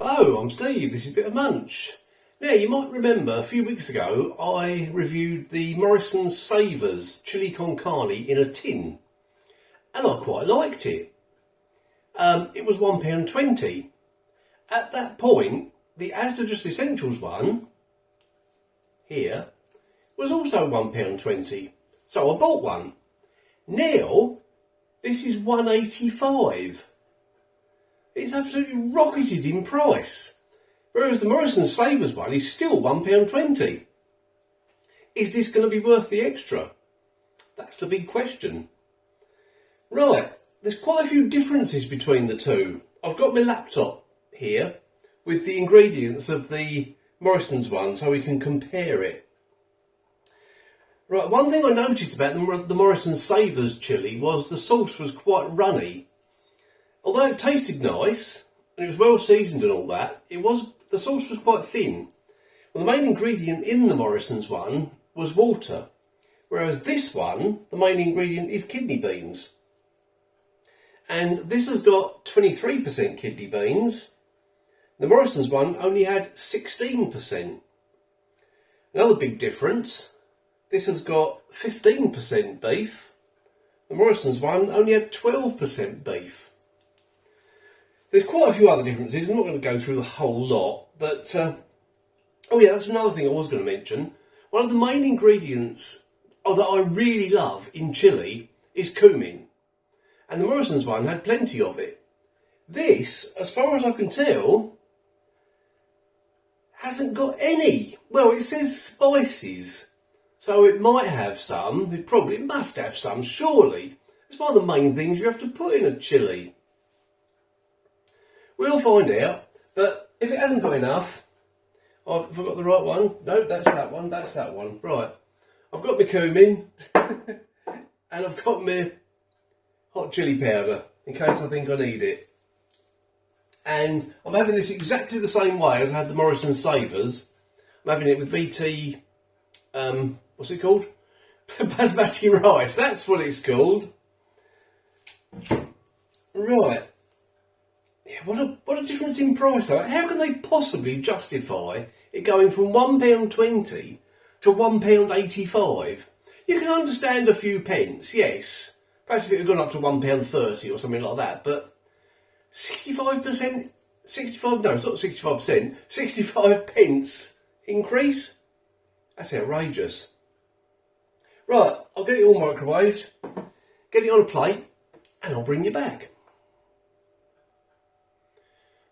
Hello, I'm Steve, this is Bit of Munch. Now, you might remember a few weeks ago I reviewed the Morrisons Savers Chilli con Carne in a tin, and I quite liked it. It was £1.20. At that point, the Asda Just Essentials one, here, was also £1.20, so I bought one. Now, this is £1.85. It's absolutely rocketed in price, whereas the Morrisons Savers one is still £1.20. Is this going to be worth the extra? That's the big question. Right, there's quite a few differences between the two. I've got my laptop here with the ingredients of the Morrisons one so we can compare it. Right, one thing I noticed about the Morrisons Savers chilli was the sauce was quite runny. Although it tasted nice, and it was well seasoned and all that, the sauce was quite thin. Well, the main ingredient in the Morrisons one was water, whereas this one, the main ingredient is kidney beans. And this has got 23% kidney beans. The Morrisons one only had 16%. Another big difference, this has got 15% beef. The Morrisons one only had 12% beef. There's quite a few other differences. I'm not going to go through the whole lot, but oh yeah, that's another thing I was going to mention. One of the main ingredients that I really love in chilli is cumin, and the Morrisons one had plenty of it. This, as far as I can tell, hasn't got any. Well, it says spices, so it might have some. It must have some, surely. It's one of the main things you have to put in a chilli. We'll find out, but if it hasn't got enough, I've got the right one. No, that's that one. Right, I've got my cumin, and I've got my hot chilli powder, in case I think I need it. And I'm having this exactly the same way as I had the Morrisons Savers. I'm having it with VT, what's it called? Basmati rice, that's what it's called. Right. Yeah, what a difference in price though. How can they possibly justify it going from £1.20 to £1.85? You can understand a few pence, yes. Perhaps if it had gone up to £1.30 or something like that, but 65%, 65 pence increase? That's outrageous. Right, I'll get it all microwaved, get it on a plate, and I'll bring you back.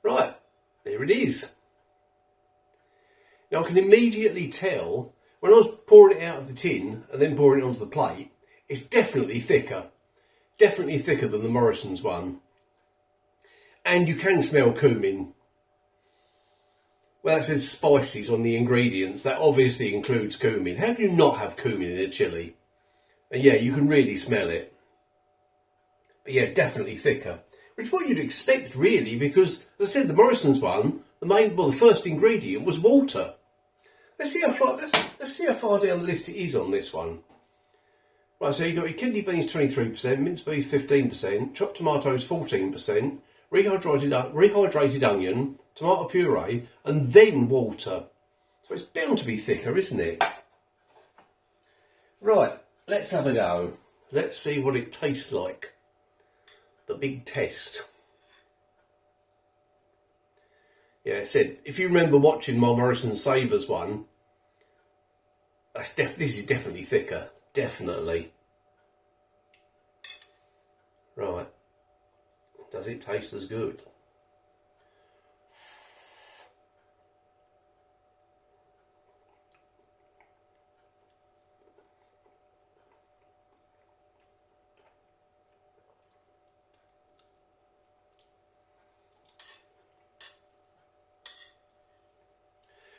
Right, there it is. Now I can immediately tell, when I was pouring it out of the tin and then pouring it onto the plate, it's definitely thicker. Definitely thicker than the Morrisons one. And you can smell cumin. Well, that says spices on the ingredients. That obviously includes cumin. How can you not have cumin in a chilli? And yeah, you can really smell it. But yeah, definitely thicker. Which is what you'd expect, really, because, as I said, the Morrisons one, the first ingredient was water. Let's see how far down the list it is on this one. Right, so you've got your kidney beans 23%, minced beef 15%, chopped tomatoes 14%, rehydrated onion, tomato puree, and then water. So it's bound to be thicker, isn't it? Right, let's have a go. Let's see what it tastes like. The big test. Yeah, I said, if you remember watching my Morrisons Savers one, this is definitely thicker. Definitely. Right. Does it taste as good?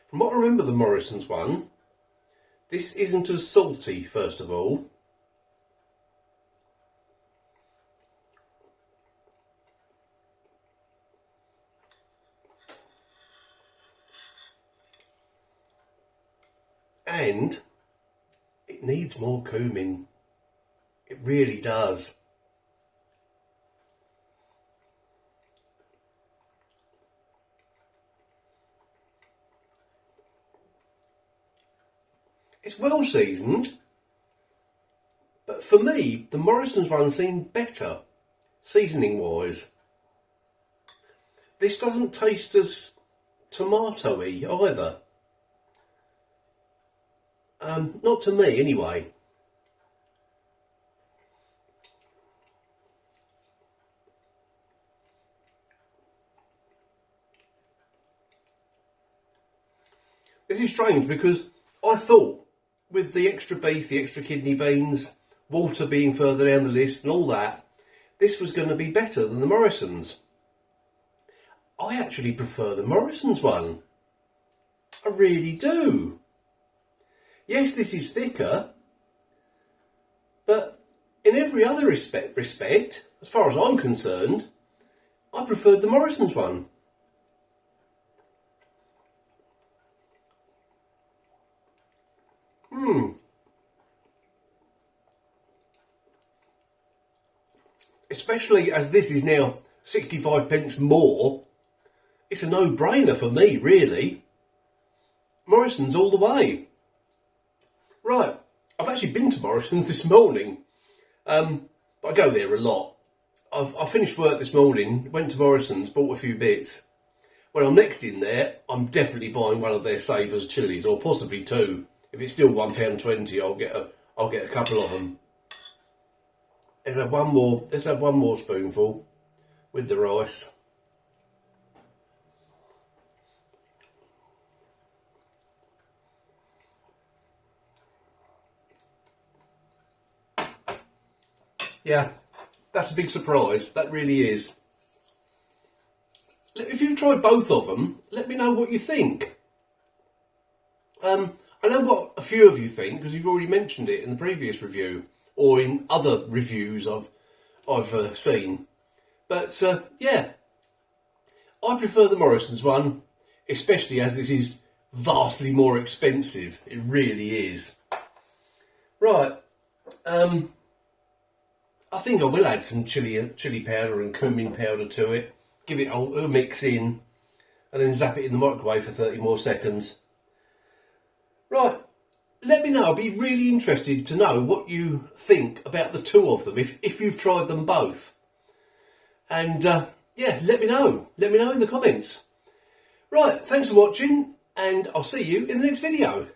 From what I remember the Morrisons one, this isn't as salty, first of all. And it needs more cumin. It really does. It's well seasoned, but for me, the Morrisons one seemed better, seasoning wise. This doesn't taste as tomatoey either. Not to me anyway. This is strange because I thought with the extra beef, the extra kidney beans, water being further down the list and all that, this was going to be better than the Morrisons. I actually prefer the Morrisons one. I really do. Yes, this is thicker, but in every other respect, as far as I'm concerned, I preferred the Morrisons one. Especially as this is now 65p more, it's a no-brainer for me, really. Morrisons all the way. Right, I've actually been to Morrisons this morning, but I go there a lot. I finished work this morning, went to Morrisons, bought a few bits. When I'm next in there, I'm definitely buying one of their Savers Chillis, or possibly two. If it's still £1.20, I'll get a couple of them. Let's have one more spoonful with the rice. Yeah, that's a big surprise. That really is. If you've tried both of them, let me know what you think. I know what a few of you think because you've already mentioned it in the previous review or in other reviews I've seen. But yeah, I prefer the Morrisons one, especially as this is vastly more expensive. It really is. Right, I think I will add some chili powder and cumin powder to it. Give it a mix in, and then zap it in the microwave for 30 more seconds. Right, let me know. I'd be really interested to know what you think about the two of them, if you've tried them both. And yeah, let me know. Let me know in the comments. Right, thanks for watching, and I'll see you in the next video.